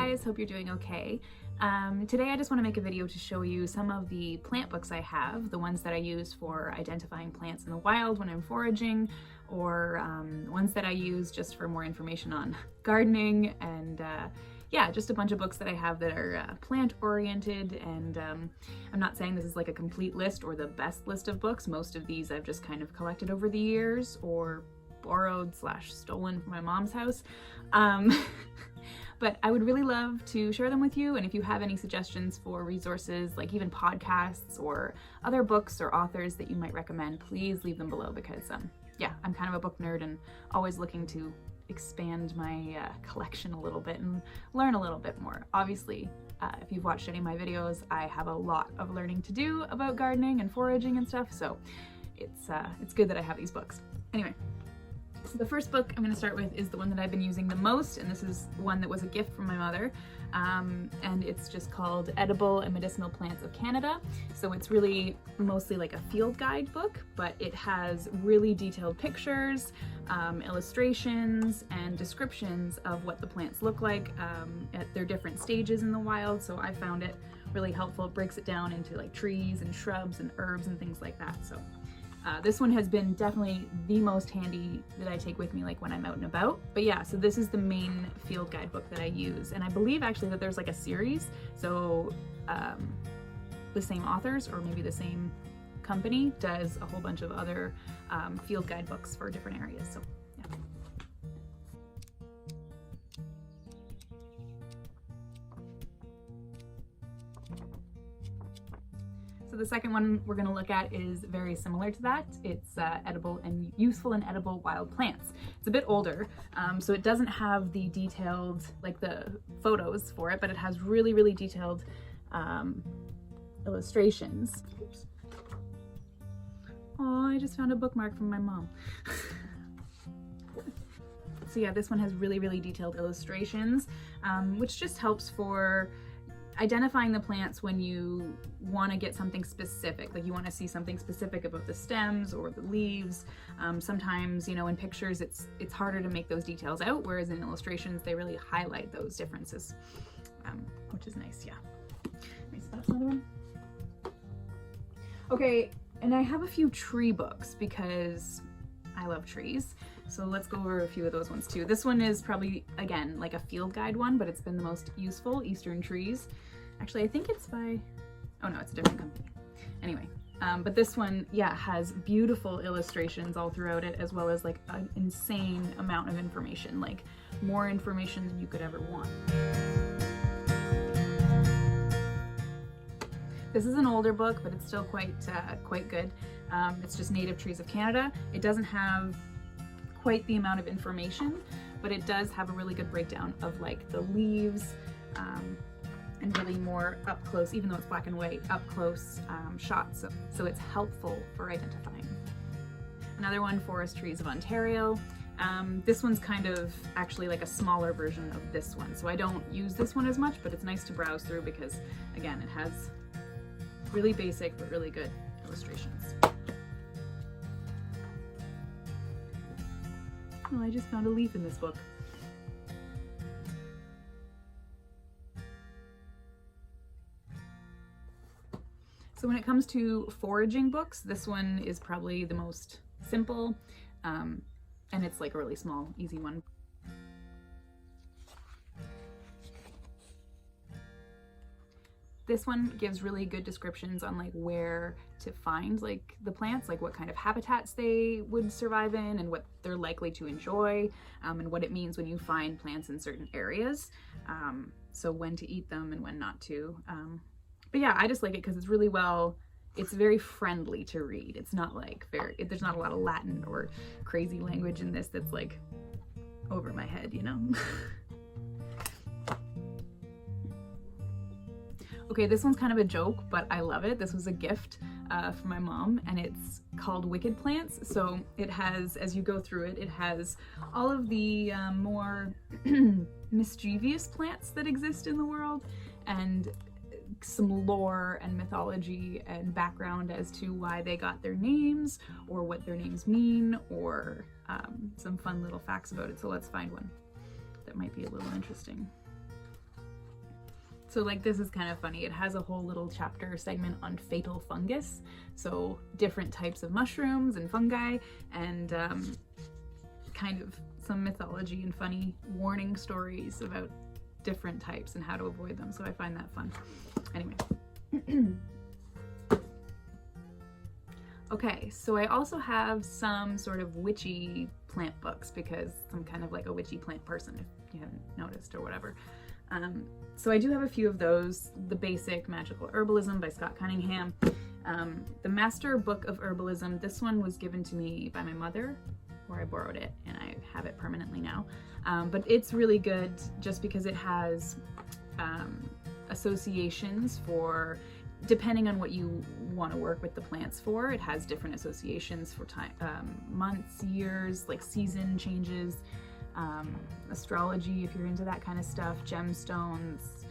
guys, hope you're doing okay. Today I just want to make a video to show you some of the plant books I have, the ones that I use for identifying plants in the wild when I'm foraging, or ones that I use just for more information on gardening, and yeah, just a bunch of books that I have that are plant oriented. And I'm not saying this is like a complete list or the best list of books. Most of these I've just kind of collected over the years or borrowed / stolen from my mom's house. But I would really love to share them with you, and if you have any suggestions for resources, like even podcasts or other books or authors that you might recommend, please leave them below, because yeah, I'm kind of a book nerd and always looking to expand my collection a little bit and learn a little bit more. Obviously, if you've watched any of my videos, I have a lot of learning to do about gardening and foraging and stuff, so it's good that I have these books. Anyway. So the first book I'm going to start with is the one that I've been using the most, and this is one that was a gift from my mother, and it's just called Edible and Medicinal Plants of Canada. So it's really mostly like a field guide book, but it has really detailed pictures, illustrations, and descriptions of what the plants look like at their different stages in the wild. So I found it really helpful. It breaks it down into like trees and shrubs and herbs and things like that. So this one has been definitely the most handy that I take with me like when I'm out and about. But yeah, so this is the main field guide book that I use. And I believe actually that there's like a series. So the same authors or maybe the same company does a whole bunch of other field guide books for different areas. So yeah. So the second one we're going to look at is very similar to that. It's edible and useful and edible wild plants. It's a bit older, so it doesn't have the detailed, like the photos for it, but it has really, really detailed illustrations. Oops. Oh, I just found a bookmark from my mom. So yeah, this one has really, really detailed illustrations, which just helps for identifying the plants when you want to get something specific, like you want to see something specific about the stems or the leaves. Sometimes, you know, in pictures it's harder to make those details out, whereas in illustrations they really highlight those differences, which is nice. Yeah. Nice. That's another one. Okay, and I have a few tree books because I love trees. So let's go over a few of those ones too. This one is probably, again, like a field guide one, but it's been the most useful, Eastern Trees. Actually, I think it's by, oh no, it's a different company. Anyway, but this one, yeah, has beautiful illustrations all throughout it, as well as like an insane amount of information, like more information than you could ever want. This is an older book, but it's still quite good. It's just Native Trees of Canada. It doesn't have quite the amount of information, but it does have a really good breakdown of like the leaves, and really more up close, even though it's black and white, up close shots. So it's helpful for identifying. Another one, Forest Trees of Ontario. This one's kind of actually like a smaller version of this one. So I don't use this one as much, but it's nice to browse through because, again, it has really basic but really good illustrations. Oh, I just found a leaf in this book. So when it comes to foraging books, this one is probably the most simple, and it's like a really small, easy one. This one gives really good descriptions on like where to find like the plants, like what kind of habitats they would survive in and what they're likely to enjoy, and what it means when you find plants in certain areas. So when to eat them and when not to. But yeah, I just like it because it's really it's very friendly to read. It's not like there's not a lot of Latin or crazy language in this that's like over my head, you know? Okay, this one's kind of a joke, but I love it. This was a gift from my mom, and it's called Wicked Plants. So it has, as you go through it, it has all of the more mischievous plants that exist in the world, and some lore and mythology and background as to why they got their names or what their names mean, or some fun little facts about it. So let's find one that might be a little interesting. So like this is kind of funny. It has a whole little chapter segment on fatal fungus. So different types of mushrooms and fungi, and kind of some mythology and funny warning stories about different types and how to avoid them. So I find that fun. Anyway. Okay, so I also have some sort of witchy plant books because I'm kind of like a witchy plant person, if you haven't noticed or whatever. So I do have a few of those. The Basic Magical Herbalism by Scott Cunningham. The Master Book of Herbalism, this one was given to me by my mother, or I borrowed it, and I have it permanently now. But it's really good just because it has associations for, depending on what you want to work with the plants for, it has different associations for time, months, years, like season changes, astrology if you're into that kind of stuff, gemstones.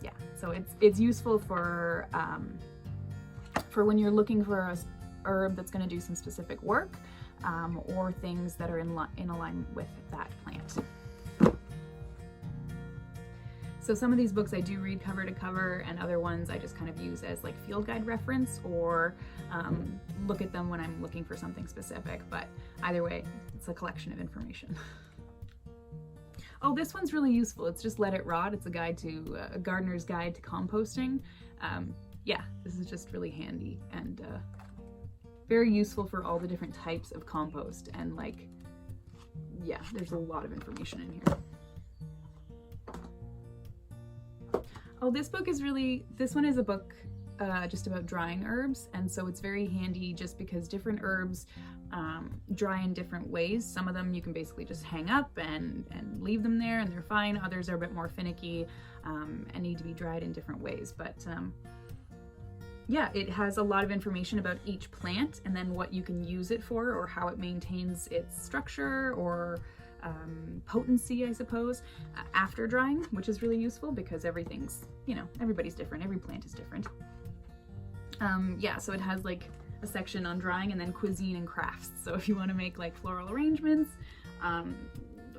Yeah, so it's useful for when you're looking for a herb that's going to do some specific work, or things that are in alignment with that plant. So some of these books I do read cover to cover, and other ones I just kind of use as like field guide reference, or look at them when I'm looking for something specific. But either way, it's a collection of information. Oh, this one's really useful. It's just Let It Rot. It's a guide to a gardener's guide to composting. Yeah, this is just really handy and very useful for all the different types of compost. And like, yeah, there's a lot of information in here. Oh, this one is a book just about drying herbs, and so it's very handy just because different herbs dry in different ways. Some of them you can basically just hang up and leave them there and they're fine. Others are a bit more finicky and need to be dried in different ways. But yeah, it has a lot of information about each plant and then what you can use it for, or how it maintains its structure or potency, I suppose, after drying, which is really useful because everything's, everybody's different. Every plant is different. Yeah, so it has like a section on drying and then cuisine and crafts. So if you want to make like floral arrangements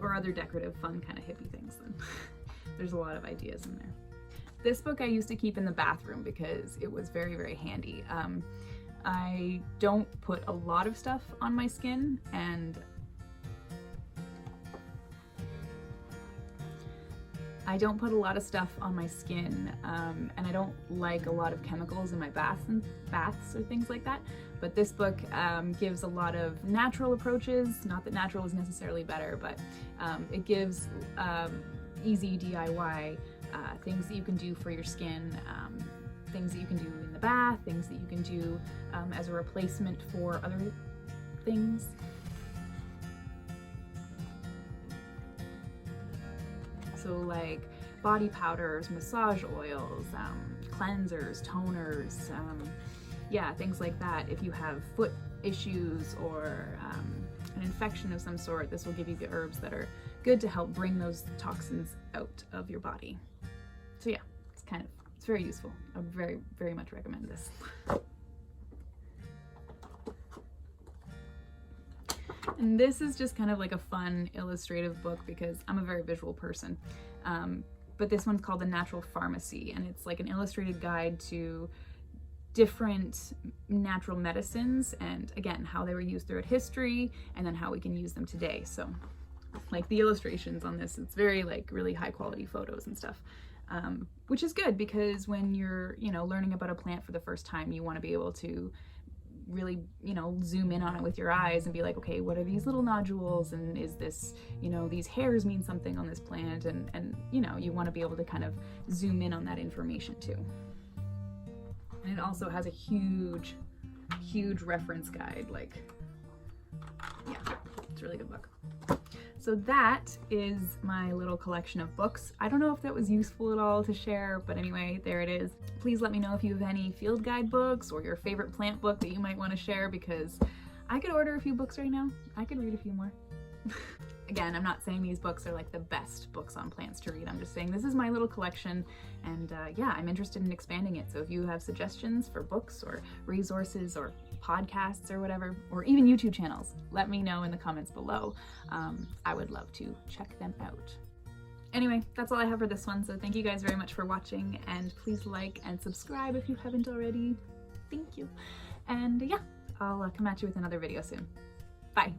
or other decorative, fun kind of hippie things, then there's a lot of ideas in there. This book I used to keep in the bathroom because it was very, very handy. I don't put a lot of stuff on my skin, and and I don't like a lot of chemicals in my baths or things like that. But this book gives a lot of natural approaches. Not that natural is necessarily better, but it gives easy DIY things that you can do for your skin, things that you can do in the bath, things that you can do as a replacement for other things. So like body powders, massage oils, cleansers, toners, yeah, things like that. If you have foot issues or an infection of some sort, this will give you the herbs that are good to help bring those toxins out of your body. So yeah, it's very useful. I would very, very much recommend this. And this is just kind of like a fun illustrative book because I'm a very visual person. But this one's called The Natural Pharmacy, and it's like an illustrated guide to different natural medicines and, again, how they were used throughout history and then how we can use them today. So like the illustrations on this, it's very like really high quality photos and stuff, which is good because when you're, learning about a plant for the first time, you want to be able to really, zoom in on it with your eyes and be like, okay, what are these little nodules, and is this, these hairs mean something on this plant, and you want to be able to kind of zoom in on that information too. And it also has a huge reference guide, like, yeah, it's a really good book. So that is my little collection of books. I don't know if that was useful at all to share, but anyway, there it is. Please let me know if you have any field guide books or your favorite plant book that you might want to share, because I could order a few books right now. I could read a few more. Again, I'm not saying these books are like the best books on plants to read. I'm just saying this is my little collection, and yeah, I'm interested in expanding it. So if you have suggestions for books or resources or podcasts or whatever, or even YouTube channels, let me know in the comments below. I would love to check them out. anyway, that's all I have for this one. So thank you guys very much for watching, and please like and subscribe if you haven't already. Thank you. And yeah, I'll come at you with another video soon. Bye.